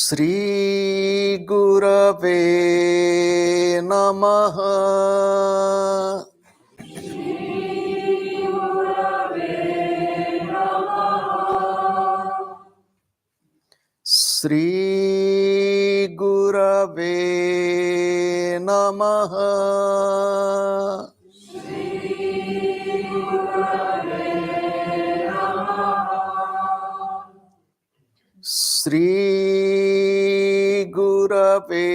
Sri Gurave Namaha. Sri Gurave Namaha. Sri Gurave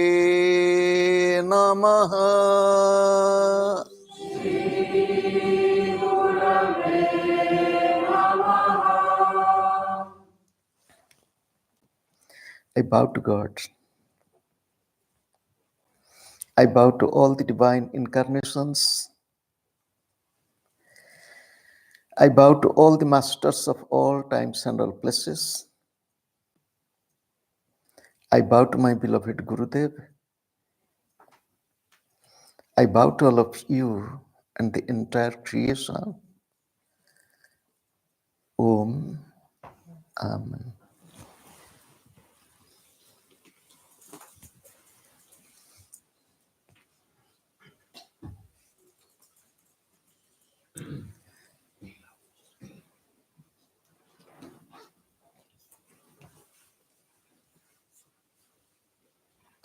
Namaha. I bow to God. I bow to all the divine incarnations. I bow to all the masters of all times and all places. I bow to my beloved Gurudev. I bow to all of you and the entire creation. Om. Amen.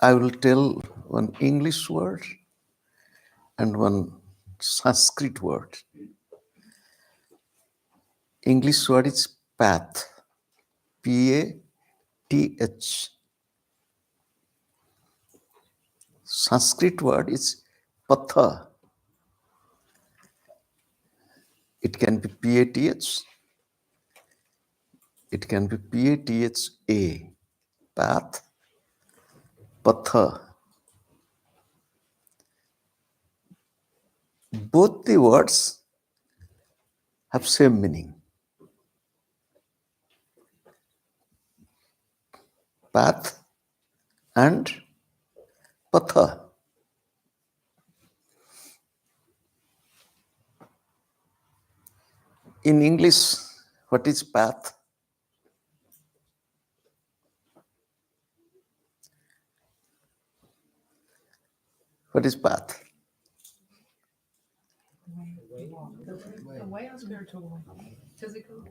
I will tell one English word and one Sanskrit word. English word is path. P-A-T-H. Sanskrit word is patha. It can be P-A-T-H. It can be P-A-T-H-A. Path. Patha. Both the words have same meaning. Path and patha. In English, what is path? What is path? The way of spiritual, physical.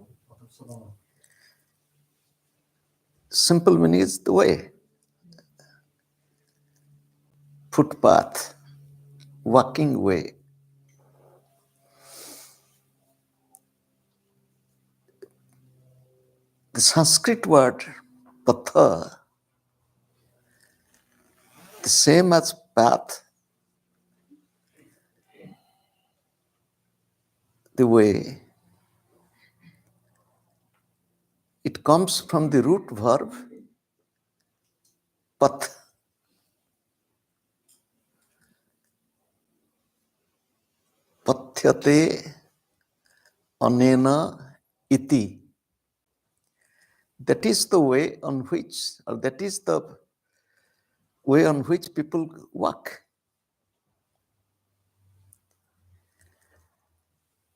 Simple meaning is the way. Footpath, walking way. The Sanskrit word patha, the same as path, the way. It comes from the root verb path. Pathyate anena iti. That is the way on which, or that is the way on which people walk.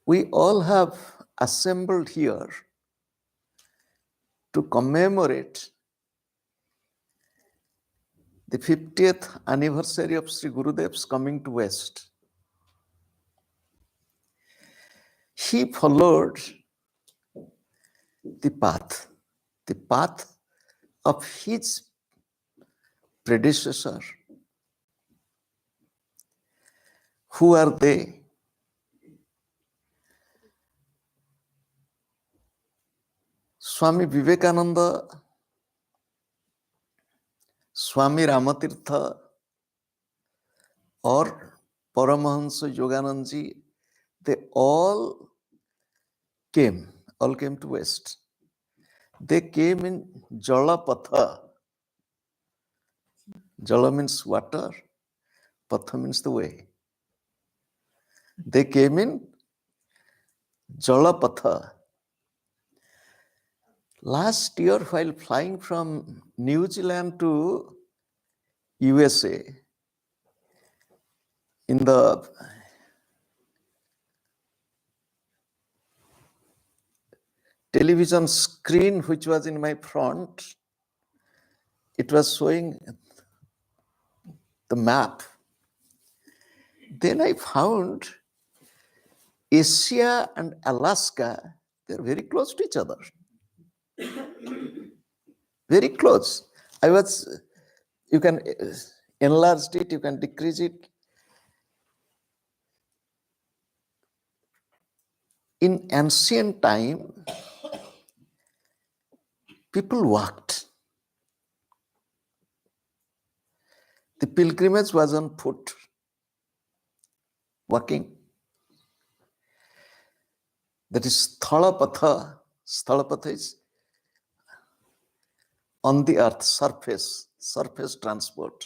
We all have assembled here to commemorate the 50th anniversary of Sri Gurudev's coming to West. He followed the path of his predecessor. Who are they? Swami Vivekananda, Swami Ramatirtha, or Paramahansa Yoganandaji, they all came to West. They came in Jalapatha. Jala means water, Patha means the way. They came in Jalapatha. Last year, while flying from New Zealand to USA, in the television screen which was in my front, it was showing the map. Then I found Asia and Alaska, they're very close to each other. Very close. You can enlarge it, you can decrease it. In ancient time, people walked. The pilgrimage was on foot, walking. That is Sthalapatha. Sthalapatha is on the earth, surface transport.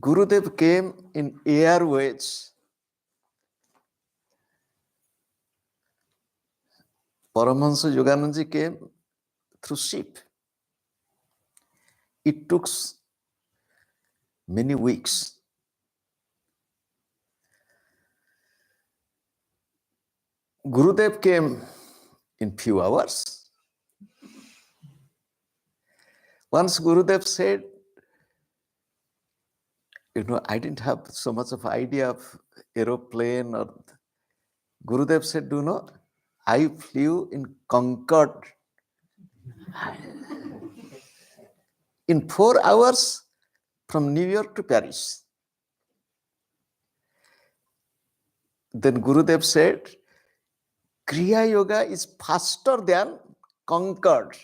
Gurudev came in airways. Paramahansa Yoganandaji came through ship. It took many weeks. Gurudev came in few hours. Once Gurudev said, I didn't have so much of idea of aeroplane or Gurudev said, I flew in Concorde. In 4 hours from New York to Paris. Then Gurudev said, Kriya Yoga is faster than Concorde.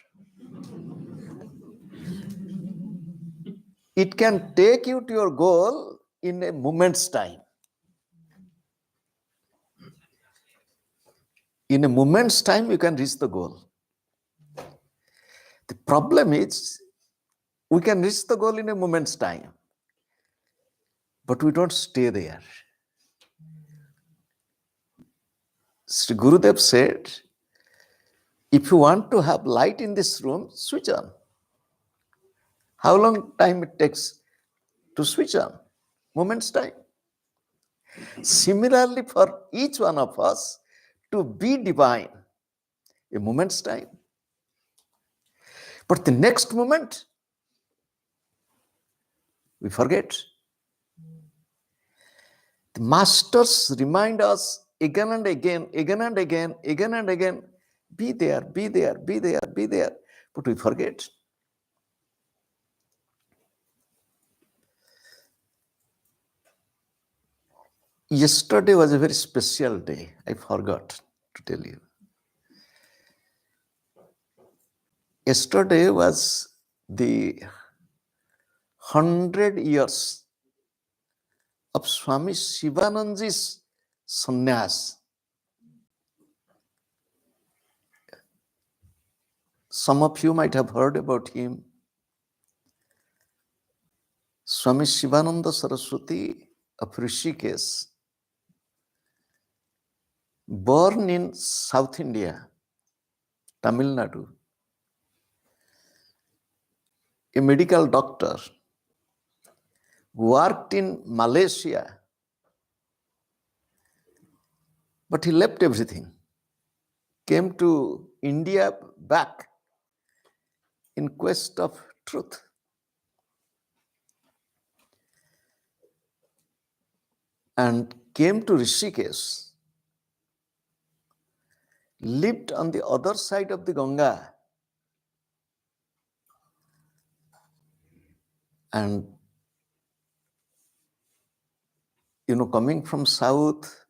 It can take you to your goal in a moment's time. In a moment's time, you can reach the goal. The problem is, we can reach the goal in a moment's time, but we don't stay there. Sri Gurudev said, if you want to have light in this room, switch on. How long time it takes to switch on? Moment's time. Similarly, for each one of us to be divine, a moment's time. But the next moment, we forget. The masters remind us again and again, be there, be there, be there, be there. But we forget. Yesterday was a very special day. I forgot to tell you. Yesterday was the 100 years of Swami Sivananda's sannyas. Some of you might have heard about him. Swami Sivananda Saraswati of Rishikesh, born in South India, Tamil Nadu, a medical doctor, worked in Malaysia, but he left everything, came to India back in quest of truth. And came to Rishikesh, lived on the other side of the Ganga, and coming from south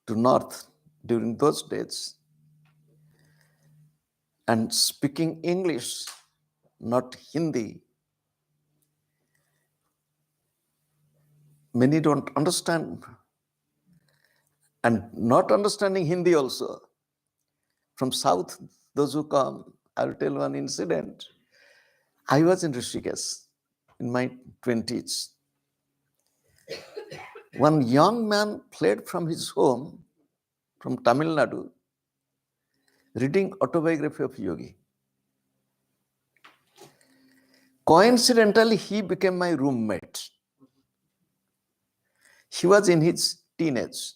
to north during those days, and speaking English, not Hindi. Many don't understand, and not understanding Hindi also. From south, those who come, I'll tell one incident. I was in Rishikesh in my 20s. One young man fled from his home, from Tamil Nadu, reading autobiography of Yogi. Coincidentally, he became my roommate. He was in his teenage.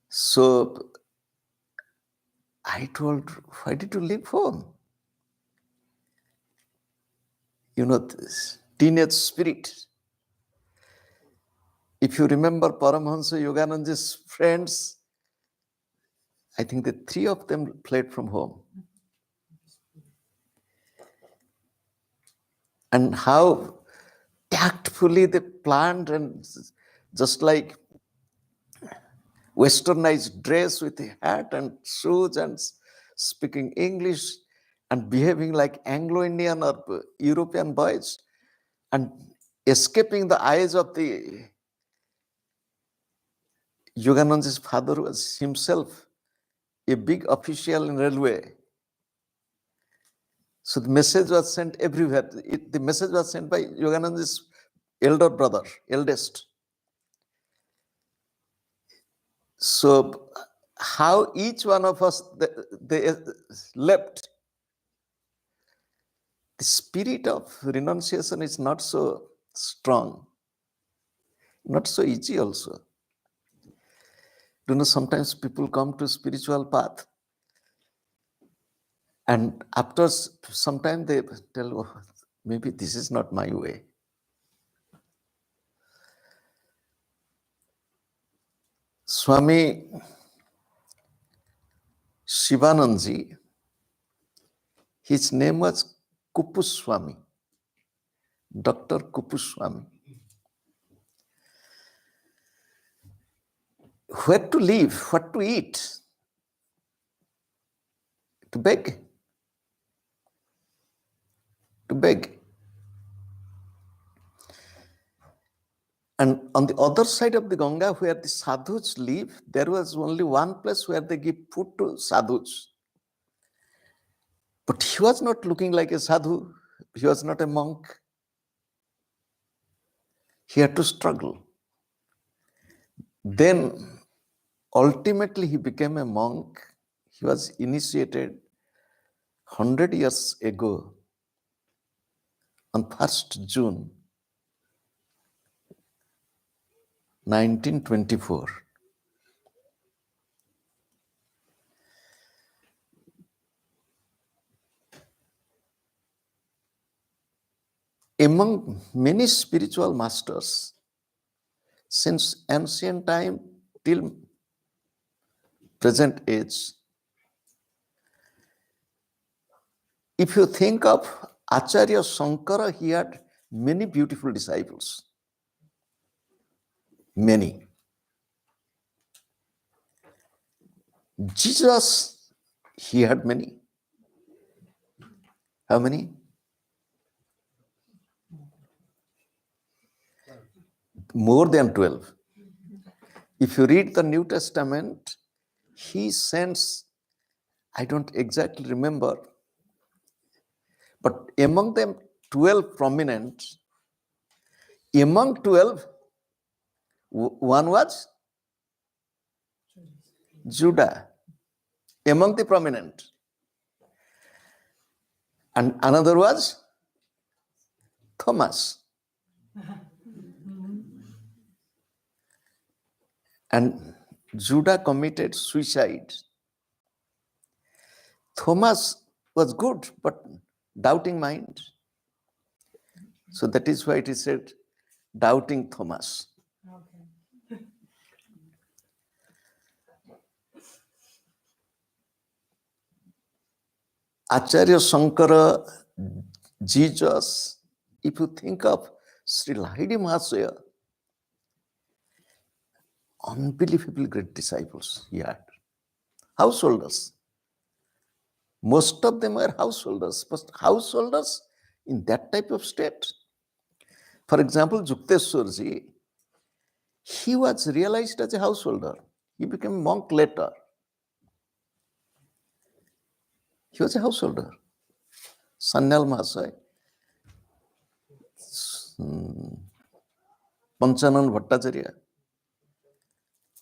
So I told, why did you leave home? You know, this teenage spirit. If you remember Paramahansa Yogananda's friends, I think the three of them fled from home. And how tactfully they planned, and just like westernized dress with a hat and shoes and speaking English and behaving like Anglo-Indian or European boys and escaping the eyes of the Yogananda's father was himself a big official in railway. So the message was sent everywhere. The message was sent by Yogananda's elder brother, eldest. So how each one of us, they left. The spirit of renunciation is not so strong, not so easy also. You know, sometimes people come to spiritual path and after some time they tell, oh, maybe this is not my way. Swami Sivananda, his name was Kupuswami, Dr. Kupuswami. Where to live, what to eat? To beg. To beg. And on the other side of the Ganga, where the sadhus live, there was only one place where they give food to sadhus. But he was not looking like a sadhu. He was not a monk. He had to struggle. Then, ultimately, he became a monk. He was initiated 100 years ago on 1st June 1924. Among many spiritual masters, since ancient time till present age, if you think of Acharya Shankara, he had many beautiful disciples. Many. Jesus, he had many. How many? More than 12. If you read the New Testament, he sends, I don't exactly remember, but among them 12 prominent. Among 12, one was Judah, among the prominent. And another was Thomas. And Judah committed suicide. Thomas was good, but doubting mind. So that is why it is said, doubting Thomas. Okay. Acharya Shankara, Jesus, if you think of Sri Lahiri Mahasaya, unbelievably great disciples he had. Householders. Most of them were householders, but householders in that type of state. For example, Yukteswarji, he was realized as a householder. He became monk later. He was a householder. Sanyal Mahasaya, Panchanan Bhattacharya.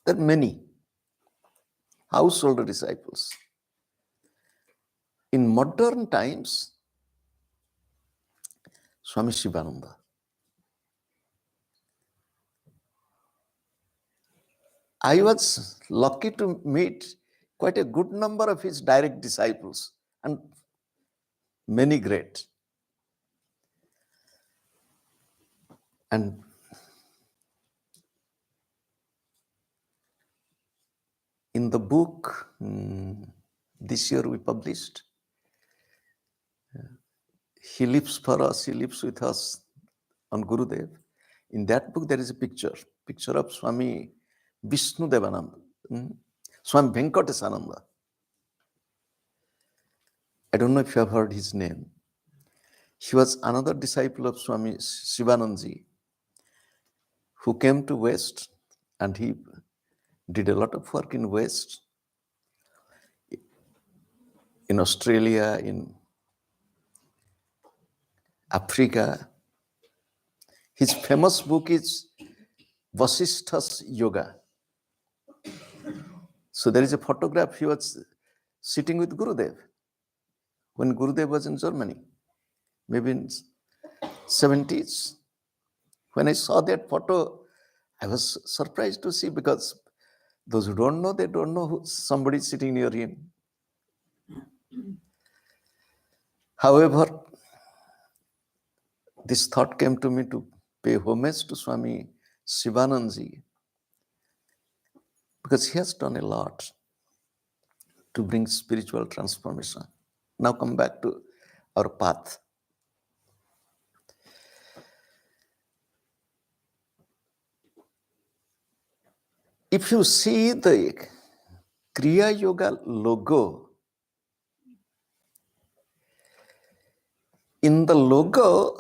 There are many householder disciples. In modern times, Swami Sivananda. I was lucky to meet quite a good number of his direct disciples, and many great. And in the book, this year we published, he lives for us, he lives with us on Gurudev. In that book, there is a picture of Swami Vishnu Devananda, Swami Venkatesananda. I don't know if you have heard his name. He was another disciple of Swami Sivananda, who came to West, and he did a lot of work in West, in Australia, in Africa. His famous book is Vasishtha's Yoga. So there is a photograph. He was sitting with Gurudev when Gurudev was in Germany, maybe in 70s. When I saw that photo, I was surprised to see, because those who don't know, they don't know who somebody sitting near him. However, this thought came to me to pay homage to Swami Sivananda, because he has done a lot to bring spiritual transformation. Now come back to our path. If you see the Kriya Yoga logo, in the logo,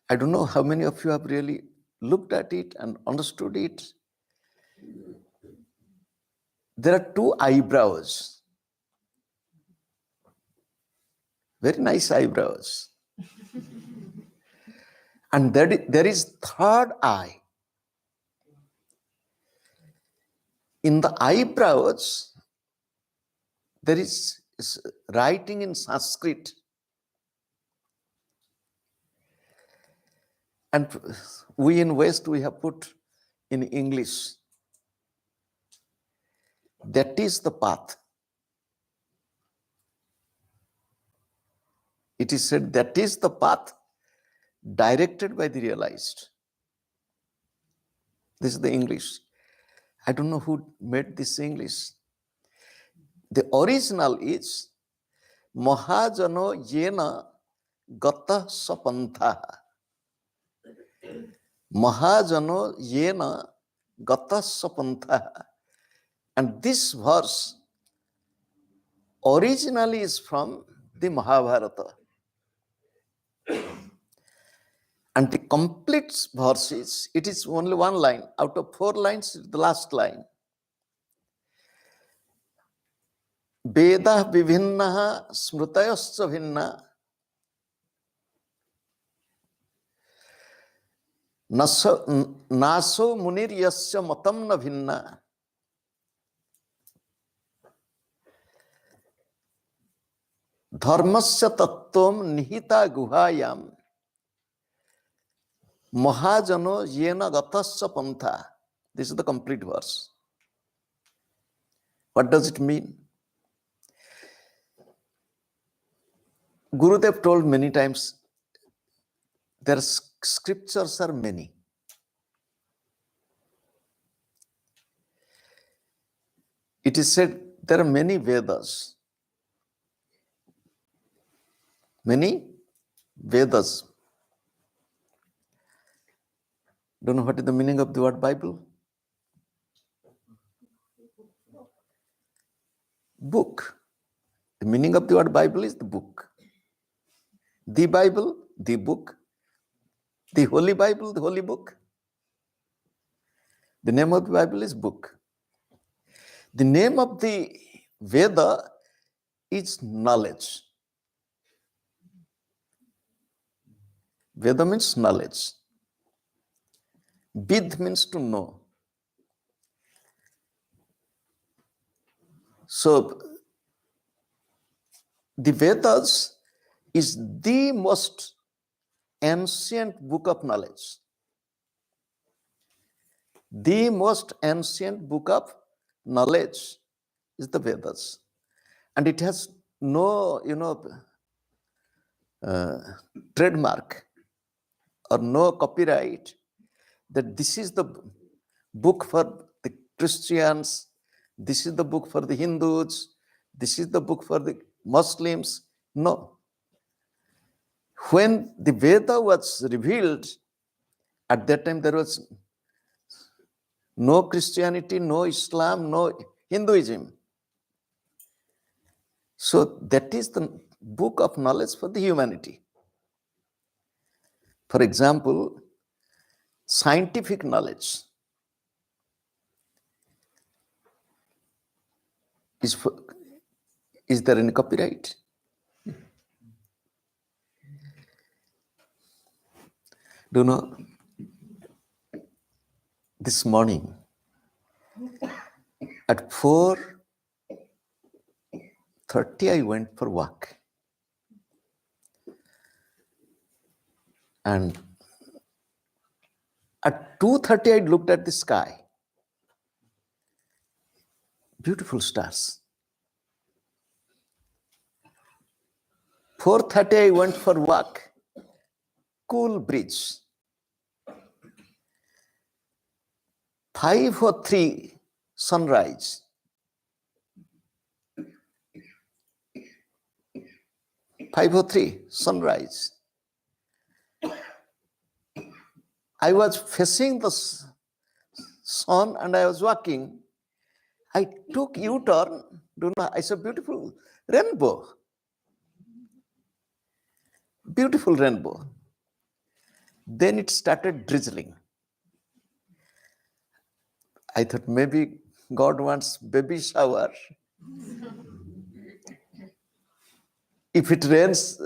I don't know how many of you have really looked at it and understood it. There are two eyebrows, very nice eyebrows. And there is third eye. In the eyebrows, there is writing in Sanskrit. And we in West, we have put in English. That is the path. It is said that is the path directed by the realized. This is the English. I don't know who made this English. The original is Mahajano Yena Gata Sapantha. Mahajano Yena Gata Sapantha. And this verse originally is from the Mahabharata. And the complete verse is, it is only one line. Out of 4 lines, the last line. Veda vivinnaha smrutayascha bhinna naso munir yasya matam na bhinna dharmasya tattvam nihita guhayam mahajano yena gatasya pantha. This is the complete verse. What does it mean? Gurudev told many times, their scriptures are many. It is said there are many Vedas. Many Vedas. Don't know what is the meaning of the word Bible? Book. The meaning of the word Bible is the book. The Bible, the book. The Holy Bible, the holy book. The name of the Bible is book. The name of the Veda is knowledge. Veda means knowledge. Vid means to know. So, the Vedas is the most ancient book of knowledge. The most ancient book of knowledge is the Vedas. And it has no, trademark or no copyright that this is the book for the Christians, this is the book for the Hindus, this is the book for the Muslims. No. When the Veda was revealed, at that time there was no Christianity, no Islam, no Hinduism. So that is the book of knowledge for the humanity. For example, scientific knowledge is there any copyright? Do you know, this morning at 4:30 I went for walk. And at 2:30 I looked at the sky. Beautiful stars. 4:30 I went for walk. Cool breeze. 5:03 sunrise. 5:03 sunrise. I was facing the sun and I was walking. I took U-turn. I saw beautiful rainbow. Beautiful rainbow. Then it started drizzling. I thought maybe God wants baby shower. If it rains,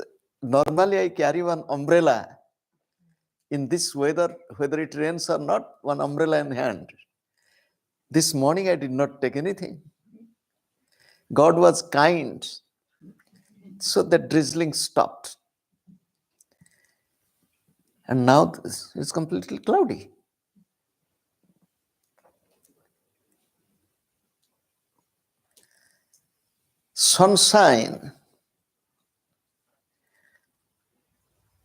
normally I carry one umbrella. In this weather, whether it rains or not, one umbrella in hand. This morning I did not take anything. God was kind. So the drizzling stopped. And now it's completely cloudy. Sunshine,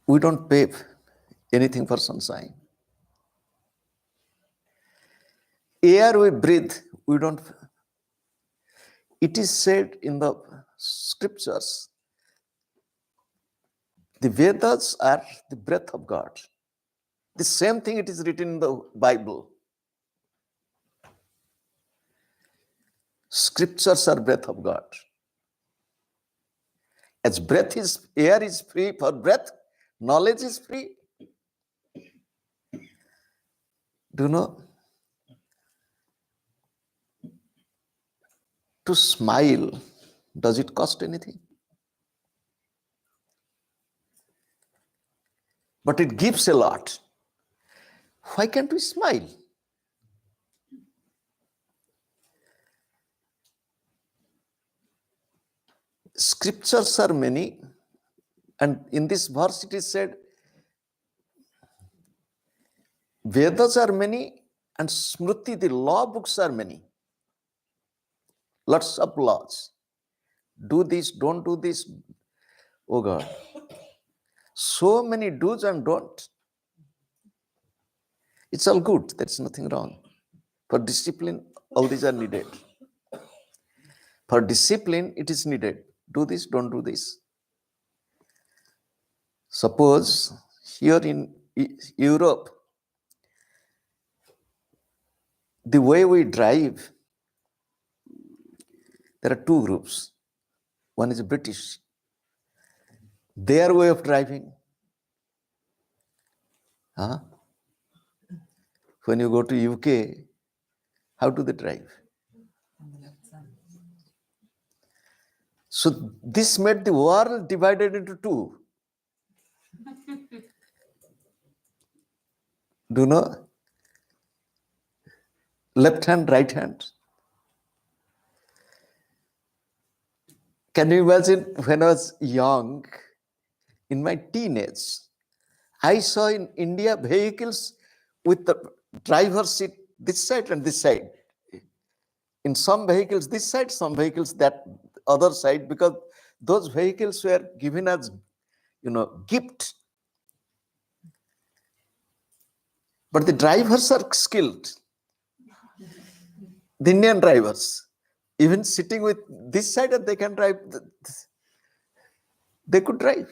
we don't pay anything for sunshine. Air we breathe, we don't. It is said in the scriptures, the Vedas are the breath of God. The same thing it is written in the Bible. Scriptures are breath of God. As breath is, air is free for breath, knowledge is free. Do you know? To smile, does it cost anything? But it gives a lot. Why can't we smile? Scriptures are many, and in this verse it is said, Vedas are many, and Smriti, the law books are many. Lots of laws. Do this, don't do this. Oh God. So many do's and don't. It's all good. There's nothing wrong. For discipline, all these are needed. For discipline, it is needed. Do this, don't do this. Suppose here in Europe, the way we drive, there are two groups. One is British. Their way of driving. When you go to UK, how do they drive? So this made the world divided into two. Do you know? Left hand, right hand. Can you imagine when I was young, in my teenage, I saw in India vehicles with the driver's seat this side and this side. In some vehicles this side, some vehicles that other side, because those vehicles were given as, gift. But the drivers are skilled. The Indian drivers, even sitting with this side, they can drive. They could drive.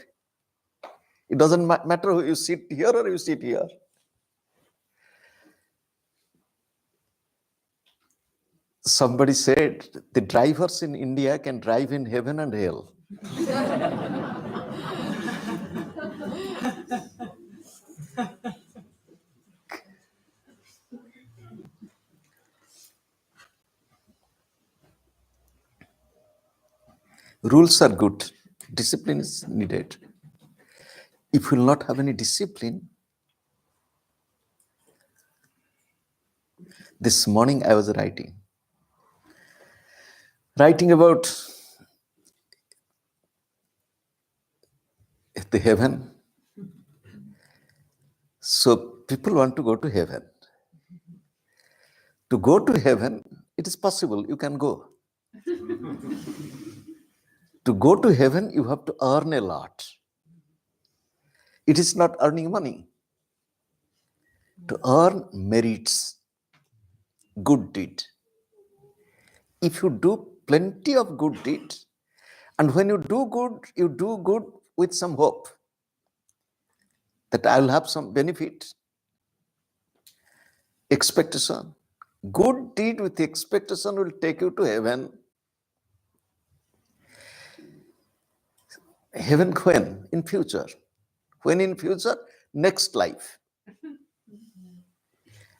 It doesn't matter who you sit here or you sit here. Somebody said the drivers in India can drive in heaven and hell. Rules are good. Discipline is needed. If you will not have any discipline, this morning I was writing about the heaven. So people want to go to heaven. To go to heaven, it is possible, you can go. To go to heaven, you have to earn a lot. It is not earning money. To earn merits, good deed. If you do plenty of good deed, and when you do good with some hope that I will have some benefit, expectation. Good deed with expectation will take you to heaven. Heaven when? In future. When in future? Next life.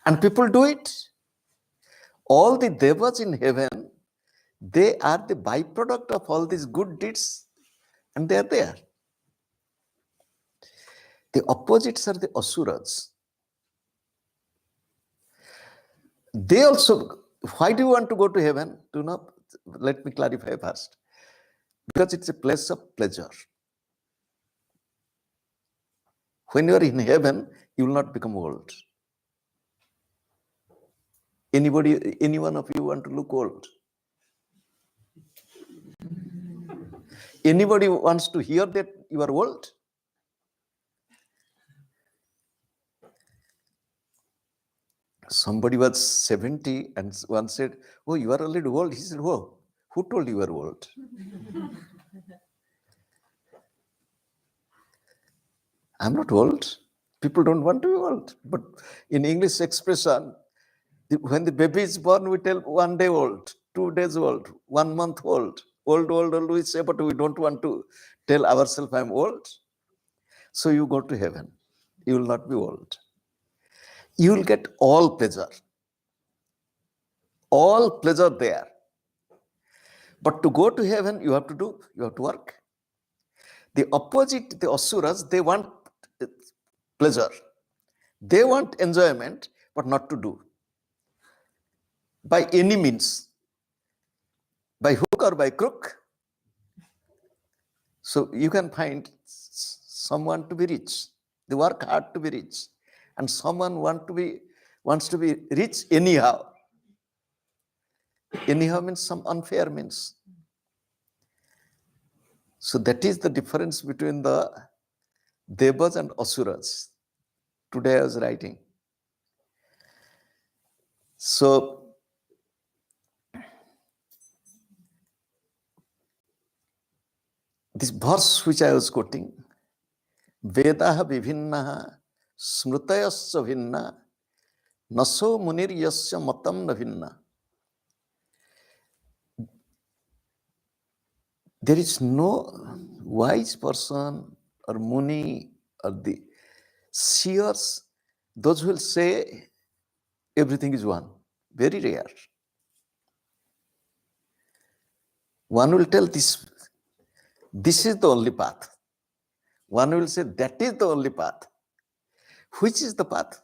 And people do it. All the devas in heaven, they are the byproduct of all these good deeds, and they are there. The opposites are the asuras. They also, why do you want to go to heaven? Let me clarify first. Because it's a place of pleasure. When you are in heaven, you will not become old. Any one of you want to look old? Anybody wants to hear that you are old? Somebody was 70 and one said, "Oh, you are already old." He said, "Oh, who told you are old?" I'm not old. People don't want to be old. But in English expression, when the baby is born, we tell 1 day old, 2 days old, 1 month old. Old, we say, but we don't want to tell ourselves I'm old. So you go to heaven. You will not be old. You will get all pleasure. All pleasure there. But to go to heaven, you have to work. The opposite, the asuras, they want pleasure. They want enjoyment, but not to do. By any means. By hook or by crook. So you can find someone to be rich. They work hard to be rich. And someone wants to be rich anyhow. Anyhow means some unfair means. So that is the difference between the devas and asuras. Today I was writing. So this verse which I was quoting, Vedaha vivinnaha smrutayasya vinna naso munir yasya matam na vinna. There is no wise person or muni or the seers, those who will say everything is one. Very rare. One will tell this is the only path. One will say that is the only path. Which is the path?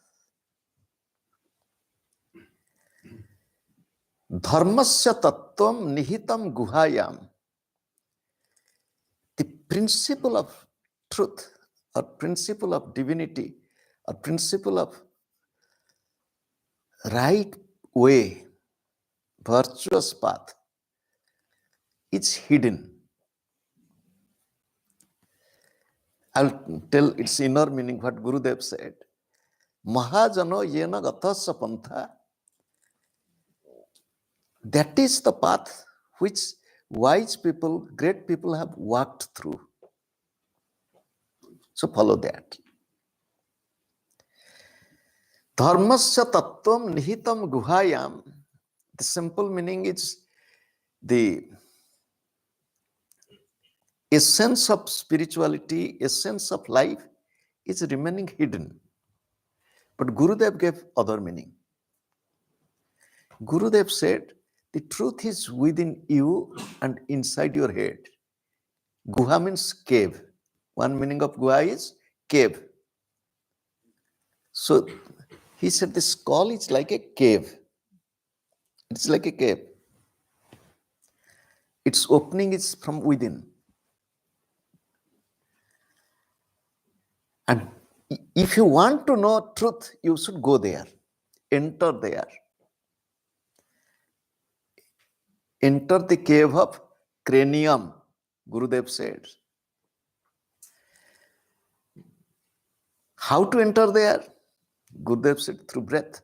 Dharmasya tattvam nihitam guhayam. The principle of truth or principle of divinity or principle of right way, virtuous path is hidden. I'll tell its inner meaning, what Gurudev said. Mahajano yena gatasya pantha. That is the path which wise people, great people have walked through. So follow that. Dharmasya tattvam nihitam guhayam. The simple meaning is the essence of spirituality, essence of life is remaining hidden. But Gurudev gave other meaning. Gurudev said, the truth is within you and inside your head. Guha means cave. One meaning of Guha is cave. So he said the skull is like a cave. It's like a cave. Its opening is from within. And if you want to know truth, you should go there. Enter there. Enter the cave of cranium, Gurudev said. How to enter there? Gurudev said through breath.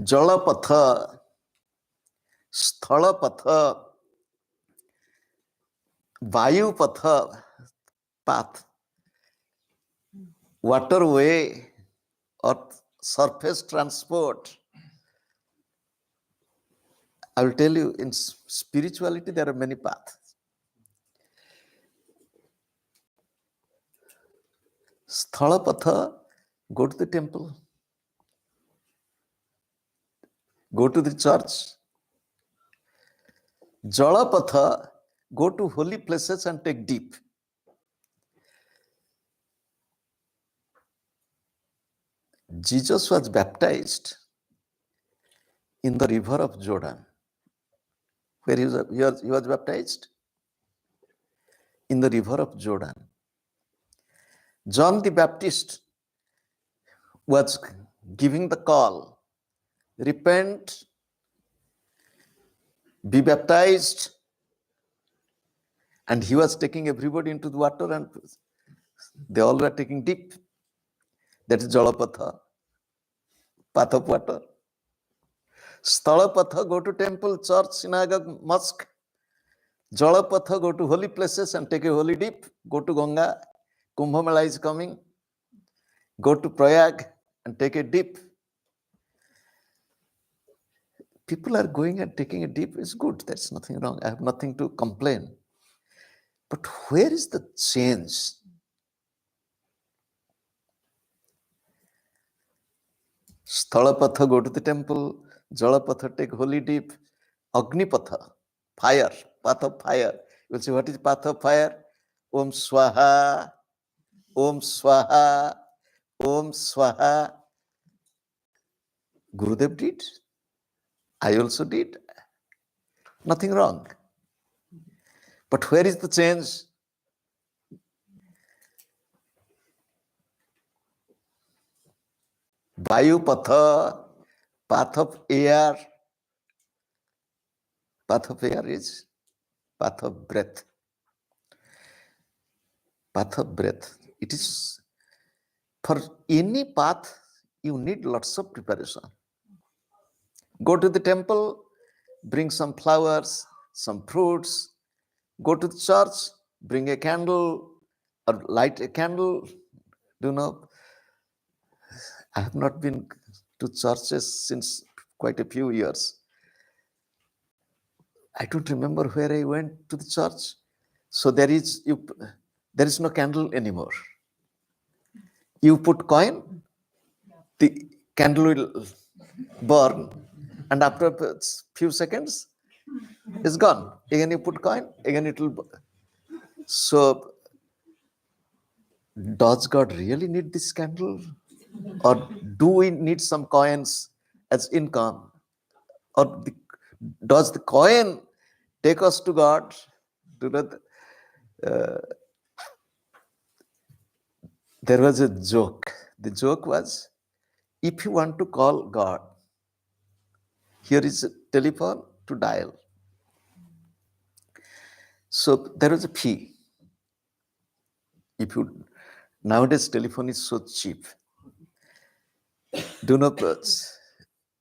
Jalapatha, Sthalapatha, Vayupatha, path, waterway or surface transport. I will tell you, in spirituality there are many paths. Sthalapatha, go to the temple, go to the church. Jalapatha, go to holy places and take dip. Jesus was baptized in the river of Jordan. Where he was baptized? In the river of Jordan. John the Baptist was giving the call, repent, be baptized, and he was taking everybody into the water and they all were taking dip. That is Jalapatha, path of water. Sthalapatha, go to temple, church, synagogue, mosque. Jalapatha, go to holy places and take a holy dip. Go to Ganga, Kumbh Mela is coming. Go to Prayag and take a dip. People are going and taking a dip. It's good. There's nothing wrong. I have nothing to complain. But where is the change? Sthalapatha, go to the temple. Jalapatha, take holy dip. Agnipatha, fire, path of fire. You will say, what is path of fire? Om Swaha, Om Swaha, Om Swaha. Gurudev did. I also did. Nothing wrong. But where is the change? Vayupatha, path of air. Path of air is path of breath. Path of breath. It is, for any path, you need lots of preparation. Go to the temple, bring some flowers, some fruits. Go to the church, bring a candle or light a candle. Do you know, I have not been to churches since quite a few years. I don't remember where I went to the church. So there is no candle anymore. You put coin, the candle will burn, and after a few seconds, it's gone. Again you put coin, again it will burn. So does God really need this candle? Or do we need some coins as income? Or does the coin take us to God? There was a joke. The joke was, if you want to call God, here is a telephone to dial. So there was a fee. If you nowadays telephone is so cheap. Do not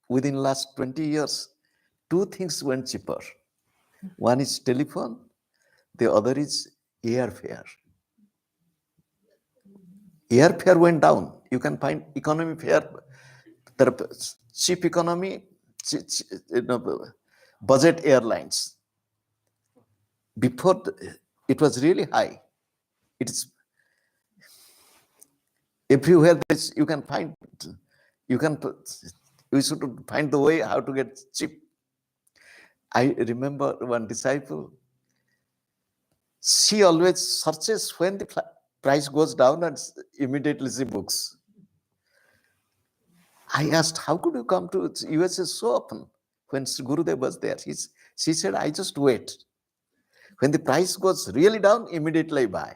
within last 20 years, two things went cheaper. One is telephone, the other is airfare. Airfare went down. You can find economy fare. There are cheap economy, budget airlines. Before it was really high. It's everywhere. You can find. You can. We should find the way how to get cheap. I remember one disciple. She always searches when the price goes down and immediately she books. I asked, how could you come to USA so often when Gurudev was there? She said, I just wait. When the price goes really down, immediately I buy.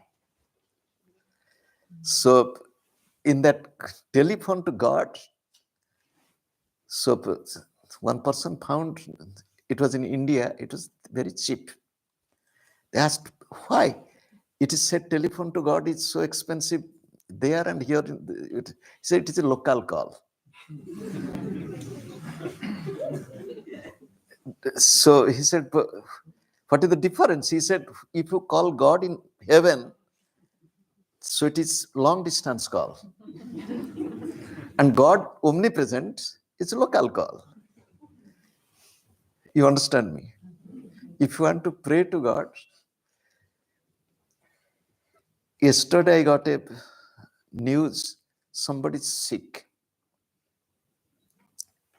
So in that telephone to God, so one person found, it was in India, it was very cheap. They asked, why? It is said telephone to God is so expensive there and here. He said it is a local call. So he said, what is the difference? He said, if you call God in heaven, so it is long distance call. And God, omnipresent, is a local call. You understand me? If you want to pray to God, yesterday I got a news, somebody is sick.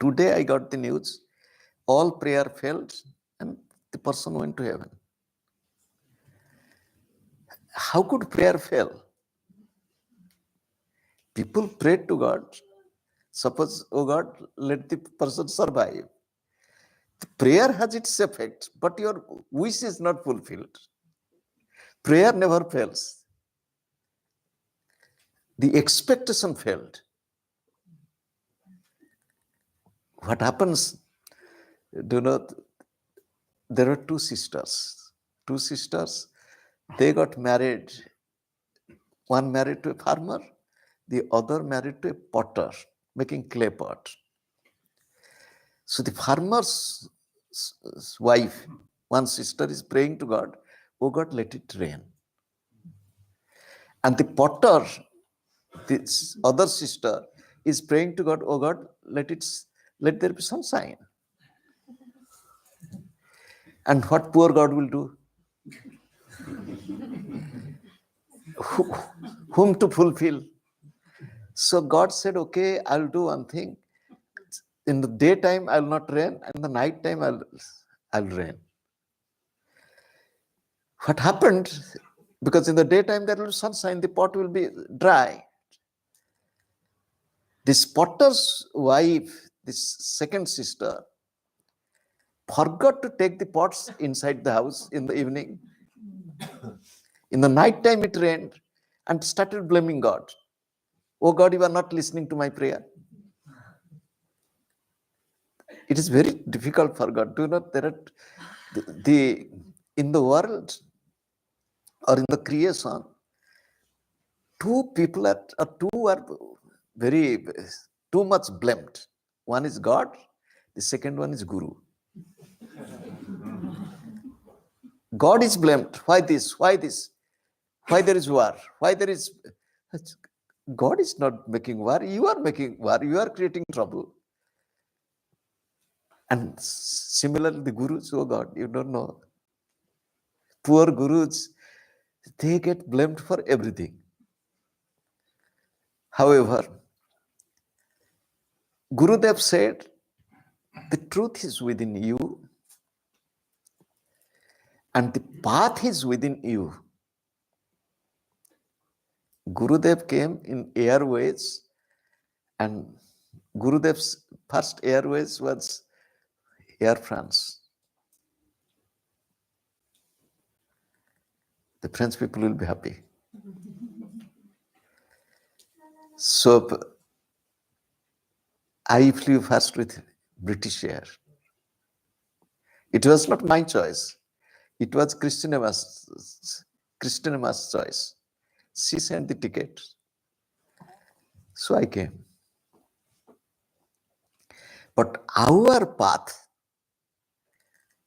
Today I got the news, all prayer failed and the person went to heaven. How could prayer fail? People prayed to God. Suppose, oh God, let the person survive. The prayer has its effect, but your wish is not fulfilled. Prayer never fails. The expectation failed. What happens? Do not. There are two sisters. Two sisters. They got married. One married to a farmer, the other married to a potter, making clay pot. So the farmer's wife, one sister, is praying to God, oh God, let it rain. And the potter, this other sister, is praying to God, oh God, let there be sunshine. And what poor God will do? Whom to fulfill? So God said, okay, I'll do one thing. In the daytime, I'll not rain, and in the night time, I'll rain. What happened? Because in the daytime, there will be sunshine, the pot will be dry. This potter's wife, this second sister, forgot to take the pots inside the house in the evening. In the night time, it rained and started blaming God. Oh God, you are not listening to my prayer. It is very difficult for God. Do not, there are in the world or in the creation, two are very too much blamed. One is God, the second one is Guru. God is blamed. Why this? Why this? Why there is war? Why there is... God is not making war. You are making war. You are creating trouble. And similarly, the Gurus, oh God, you don't know. Poor Gurus, they get blamed for everything. However, Gurudev said, the truth is within you and the path is within you. Gurudev came in Airways, and Gurudev's first Airways was Air France. The French people will be happy. So I flew first with British Air. It was not my choice. It was Christian Emma's choice. She sent the ticket. So I came. But our path,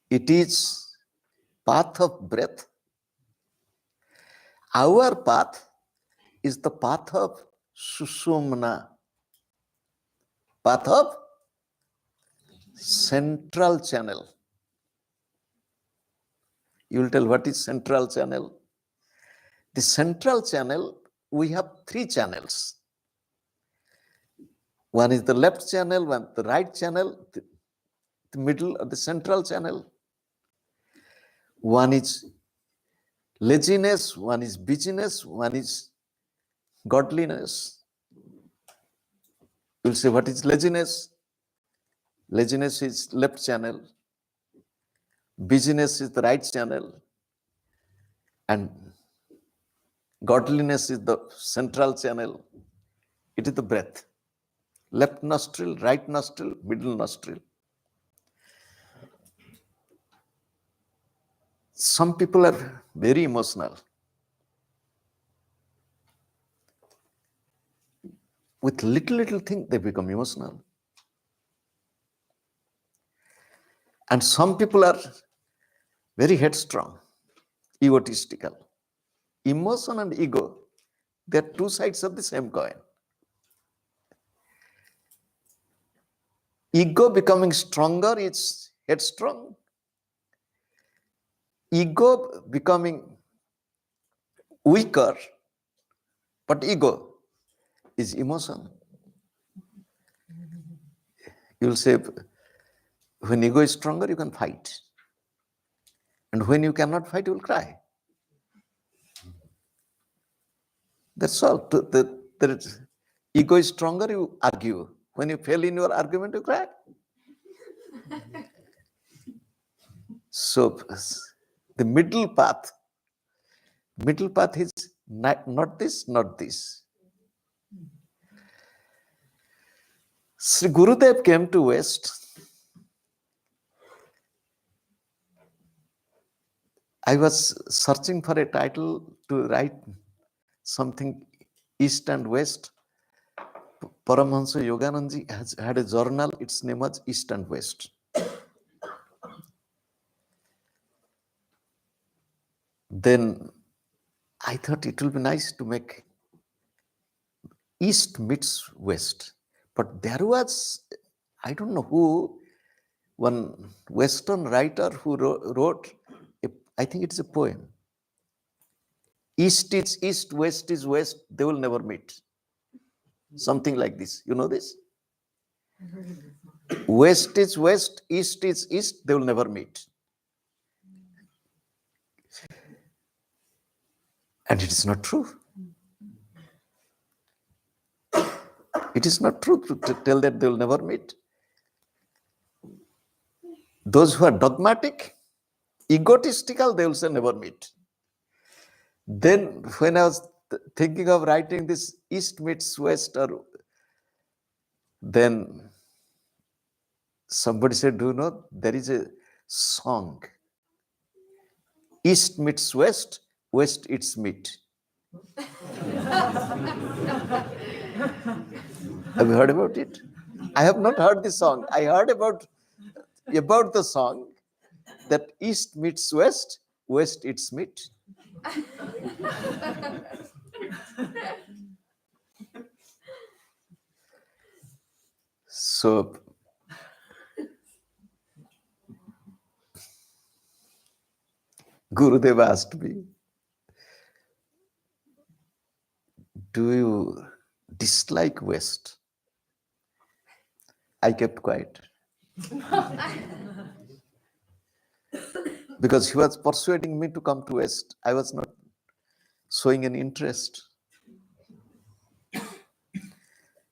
it is path of breath. Our path is the path of Sushumna, path of central channel. You will tell what is central channel? The central channel, we have three channels. One is the left channel, one the right channel, the middle of the central channel. One is laziness, one is busyness, one is godliness. You'll say, what is laziness? Laziness is left channel. Busyness is the right channel. And godliness is the central channel. It is the breath. Left nostril, right nostril, middle nostril. Some people are very emotional. With little thing, they become emotional. And some people are very headstrong, egotistical. Emotion and ego, they are two sides of the same coin. Ego becoming stronger is headstrong. Ego becoming weaker, but ego is emotion. You will say, when ego is stronger, you can fight. And when you cannot fight, you will cry. That's all. Ego is stronger, you argue. When you fail in your argument, you cry. So the middle path is not this, not this. Sri Gurudev came to West. I was searching for a title to write something East and West. Paramahansa Yoganandaji has had a journal, its name was East and West. Then I thought it will be nice to make East meets West. But there was, I don't know who, one Western writer who wrote, I think it's a poem. East is East, West is West, they will never meet. Something like this. You know this? West is West, East is East, they will never meet. And it is not true. It is not true to tell that they will never meet. Those who are dogmatic, egotistical, they will say never meet. Then when I was thinking of writing this East meets West, then somebody said, do you know, there is a song. East meets West, West eats meat. Have you heard about it? I have not heard the song. I heard about the song that East meets West, West eats meat. So Gurudev asked me, do you dislike West? I kept quiet. Because he was persuading me to come to West. I was not showing any interest.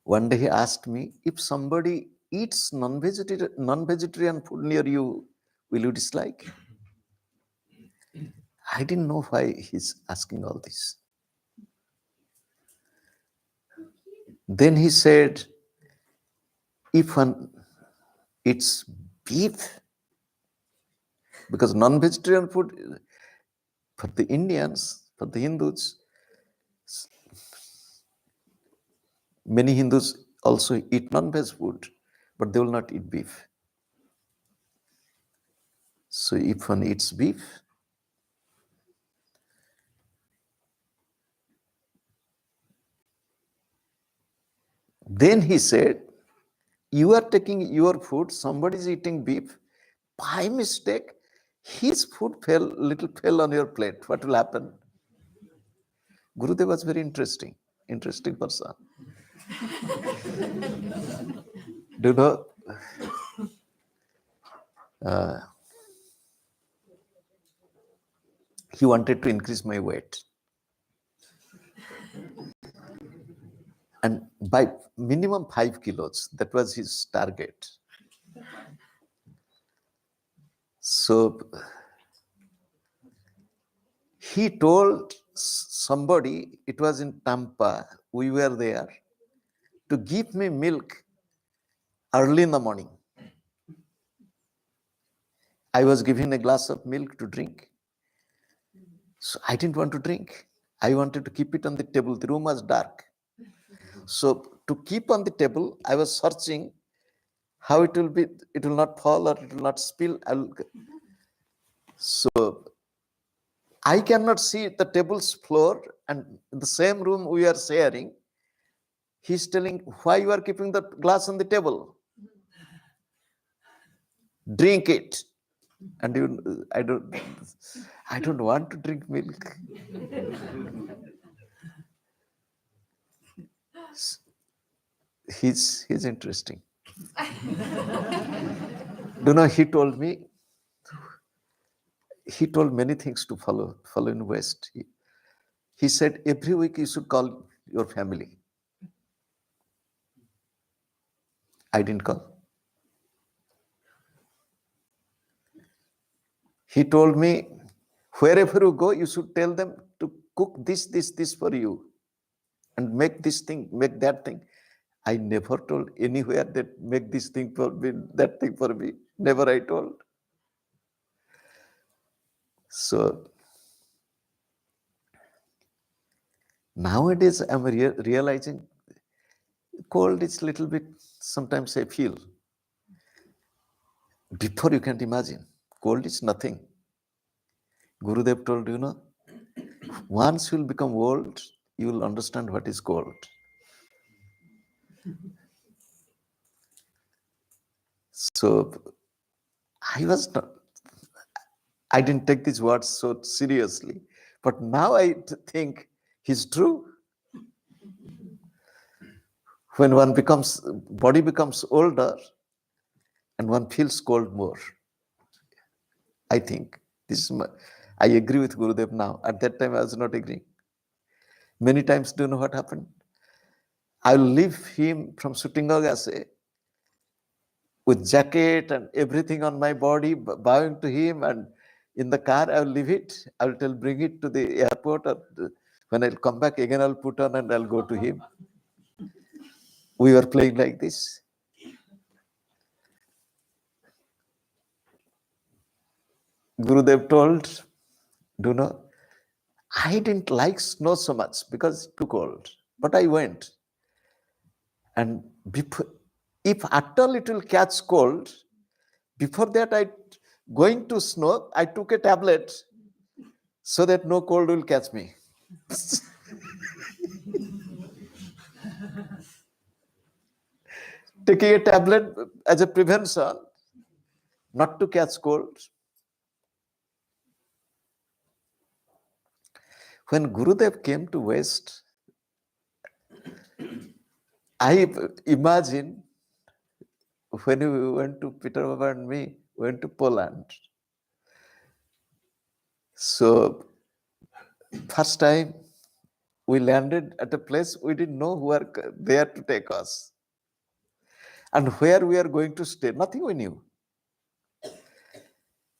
One day he asked me, if somebody eats non-vegetarian food near you, will you dislike? I didn't know why he's asking all this. Then he said, if one eats beef, because non-vegetarian food for the Indians, for the Hindus, many Hindus also eat non-veg food, but they will not eat beef. So if one eats beef, then he said, you are taking your food, somebody is eating beef, by mistake, his food fell on your plate. What will happen? Gurudev was very interesting person. Do you know? He wanted to increase my weight. And by minimum 5 kilos, that was his target. So he told somebody, it was in Tampa, we were there, to give me milk early in the morning. I was given a glass of milk to drink. So I didn't want to drink. I wanted to keep it on the table. The room was dark. So to keep on the table, I was searching how it will be, it will not fall or it will not spill. So I cannot see the table's floor, and in the same room we are sharing. He's telling, why you are keeping the glass on the table? Drink it. And I don't want to drink milk. He's interesting. Do you know, he told many things to follow in West. He said, every week you should call your family. I didn't call. He told me, wherever you go, you should tell them to cook this for you and make this thing, make that thing. I never told anywhere that make this thing for me, that thing for me. Never I told. So nowadays I'm realizing cold is little bit, sometimes I feel. Before you can't imagine, cold is nothing. Gurudev told, you know, once you will become old, you will understand what is cold. So I didn't take these words so seriously, but now I think he's true. When body becomes older, and one feels cold more. I think I agree with Gurudev now. At that time, I was not agreeing. Many times, do you know what happened? I'll leave him from Sutingagase with jacket and everything on my body, bowing to him, and in the car, I'll leave it. I'll bring it to the airport, or when I'll come back again, I'll put on and I'll go to him. We were playing like this. Gurudev told, do you know, I didn't like snow so much because it's too cold, but I went. And if at all it will catch cold, before that going to snow, I took a tablet so that no cold will catch me. Taking a tablet as a prevention, not to catch cold. When Gurudev came to West, I imagine when we went to Peter Baba and me, went to Poland. So first time we landed at a place we didn't know who are there to take us. And where we are going to stay, nothing we knew.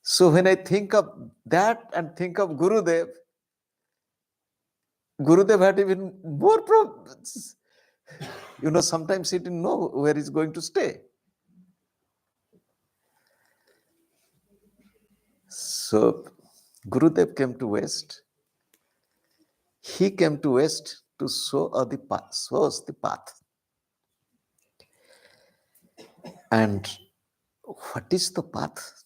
So when I think of that and think of Gurudev had even more problems. Sometimes he didn't know where he's going to stay. So Gurudev came to West. He came to West to show us the path. And what is the path?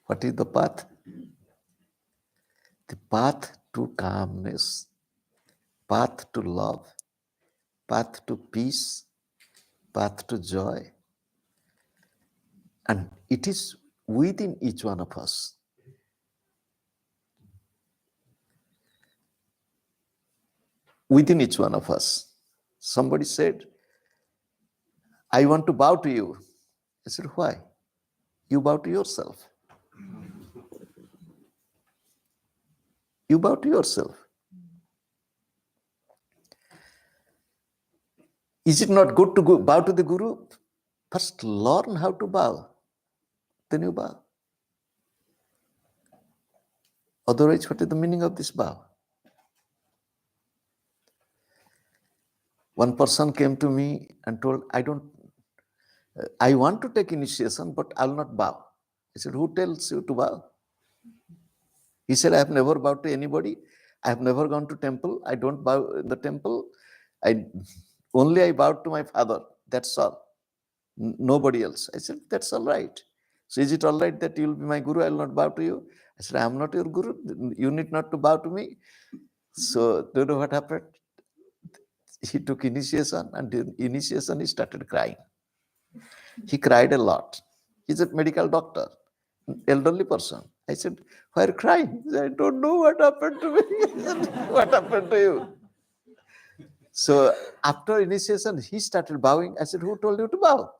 What is the path? The path to calmness, path to love, path to peace, path to joy. And it is within each one of us. Within each one of us. Somebody said, I want to bow to you. I said, why? You bow to yourself. You bow to yourself. Is it not good to bow to the Guru? First learn how to bow, then you bow. Otherwise, what is the meaning of this bow? One person came to me and told, I want to take initiation, but I will not bow. I said, who tells you to bow? He said, I have never bowed to anybody. I have never gone to temple. I don't bow in the temple. I bowed to my father. That's all. Nobody else. I said, that's all right. So is it all right that you will be my guru? I will not bow to you. I said, I am not your guru. You need not to bow to me. So do you know what happened? He took initiation, and in initiation he started crying. He cried a lot. He's a medical doctor, an elderly person. I said, why are you crying? He said, I don't know what happened to me. I said, what happened to you? So after initiation, he started bowing. I said, who told you to bow?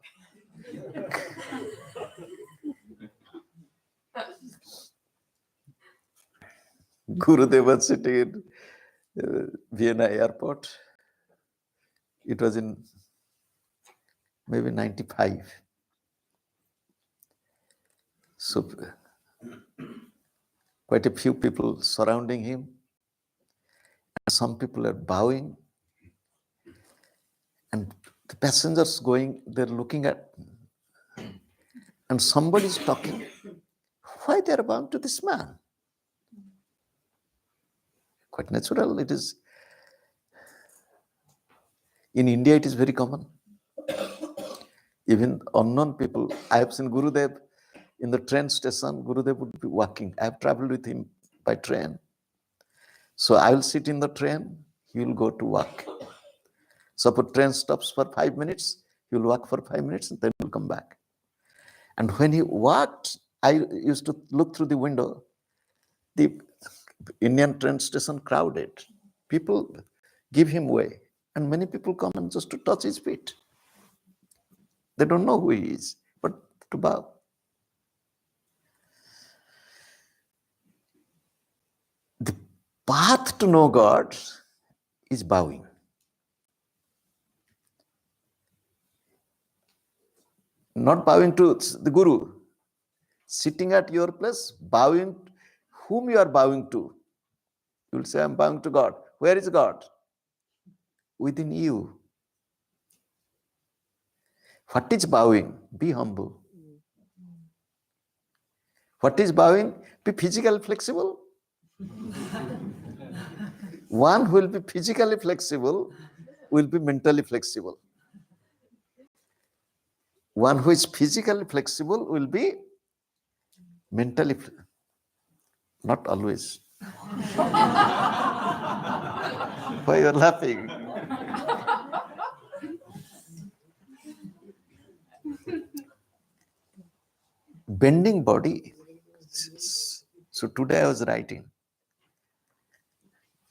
Gurudev was sitting in Vienna airport. It was in maybe 95. So quite a few people surrounding him. Some people are bowing. And the passengers going, they're looking at, and somebody's talking. Why they are bowing to this man? Quite natural. It is. In India, it is very common. Even unknown people. I have seen Gurudev in the train station. Gurudev would be walking. I have traveled with him by train. So I will sit in the train. He will go to walk. Suppose train stops for 5 minutes. He will walk for 5 minutes and then he will come back. And when he walked, I used to look through the window. The Indian train station crowded. People give him way. And many people come and just to touch his feet. They don't know who he is, but to bow. The path to know God is bowing. Not bowing to the Guru. Sitting at your place, bowing whom you are bowing to. You will say, I am bowing to God. Where is God? Within you. What is bowing? Be humble. What is bowing? Be physically flexible. One who will be physically flexible will be mentally flexible. One who is physically flexible will be mentally not always. Why you are laughing? Bending body. So today I was writing.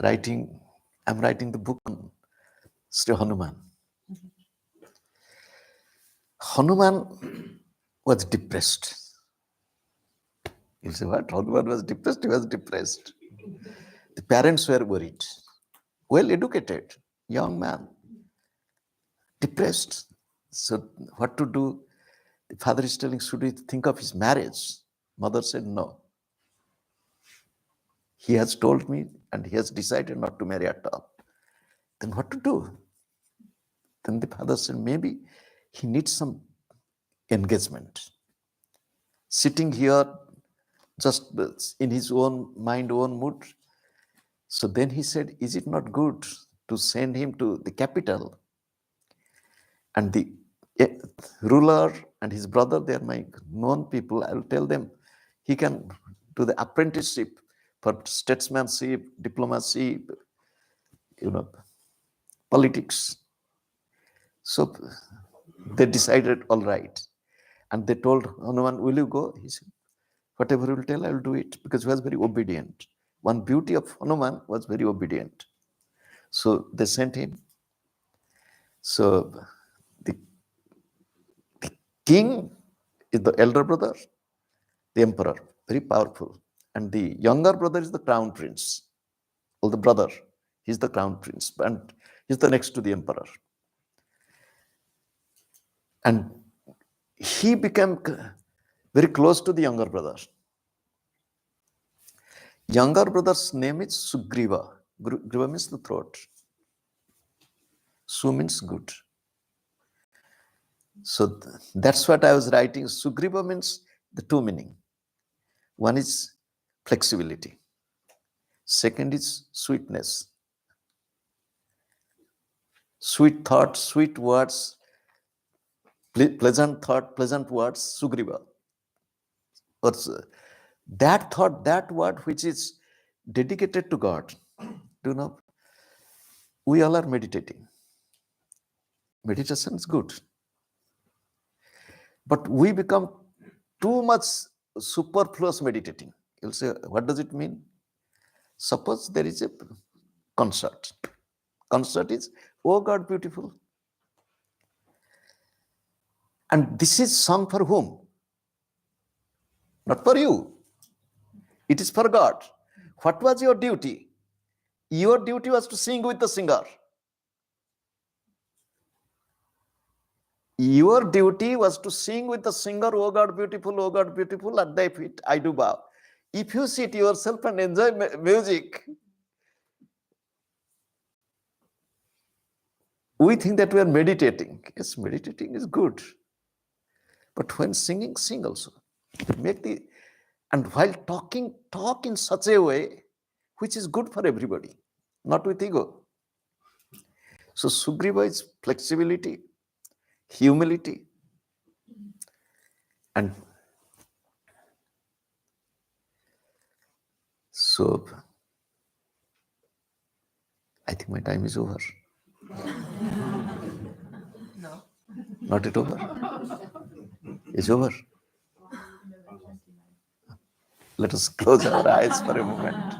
I'm writing the book on Sri Hanuman. Hanuman was depressed. You say, what? Hanuman was depressed? He was depressed. The parents were worried. Well educated, young man, depressed. So what to do? The father is telling, should we think of his marriage? Mother said, no. He has told me and he has decided not to marry at all. Then what to do? Then the father said, maybe he needs some engagement. Sitting here just in his own mind, own mood. So then he said, is it not good to send him to the capital? And the ruler and his brother, they are my known people. I will tell them he can do the apprenticeship for statesmanship, diplomacy, politics. So they decided, all right. And they told Hanuman, will you go? He said, whatever you will tell, I will do it, because he was very obedient. One beauty of Hanuman was very obedient. So they sent him. So the king is the elder brother, the emperor, very powerful. And the younger brother is the crown prince, or the brother. He's the crown prince, and he's the next to the emperor. And he became very close to the younger brother. Younger brother's name is Sugriva. Griva means the throat. Su means good. So that's what I was writing. Sugriva means the two meaning. One is flexibility. Second is sweetness. Sweet thought, sweet words, pleasant thought, pleasant words, Sugriva. Or that thought, that word which is dedicated to God. Do you know? We all are meditating. Meditation is good. But we become too much superfluous meditating. You'll say, what does it mean? Suppose there is a concert. Concert is, oh God, beautiful. And this is sung for whom? Not for you. It is for God. What was your duty? Your duty was to sing with the singer. Your duty was to sing with the singer, oh God, beautiful, at thy feet I do bow. If you sit yourself and enjoy music, we think that we are meditating. Yes, meditating is good. But when singing, sing also. And while talking, talk in such a way which is good for everybody, not with ego. So Sugriva is flexibility, humility, and so I think my time is over. No. Not it over? It's over. Let us close our eyes for a moment.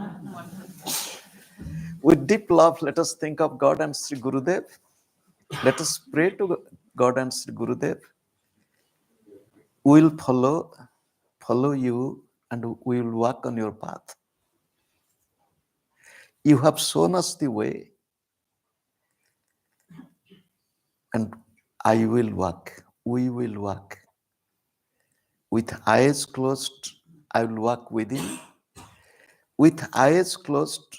With deep love, let us think of God and Sri Gurudev. Let us pray to God and Sri Gurudev. We will follow you, and we will walk on your path. You have shown us the way, and I will walk. We will walk. With eyes closed, I will walk with you. With eyes closed,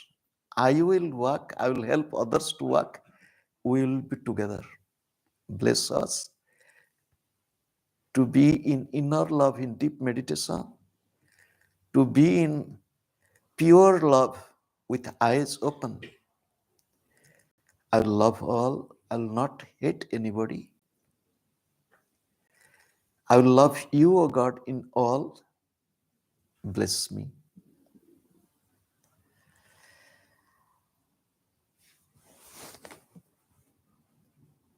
I will walk. I will help others to walk. We will be together. Bless us to be in inner love, in deep meditation, to be in pure love with eyes open. I will love all. I will not hate anybody. I will love you, O God, in all. Bless me.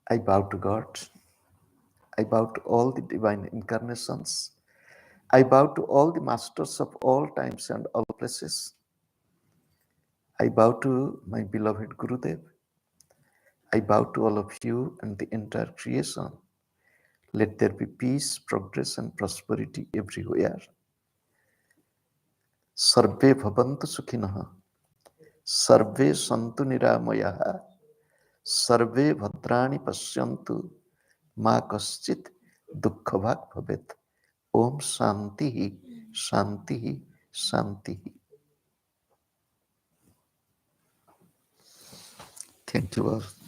I bow to God. I bow to all the divine incarnations. I bow to all the masters of all times and all places. I bow to my beloved Gurudev. I bow to all of you and the entire creation. Let there be peace, progress, and prosperity everywhere. Sarve bhavantu sukhinah. Sarve santu niramayah. Sarve bhadrani pasyantu. Ma kaschit dukkhavak bhavet. Om Shanti, Shanti, Shanti. Thank you all.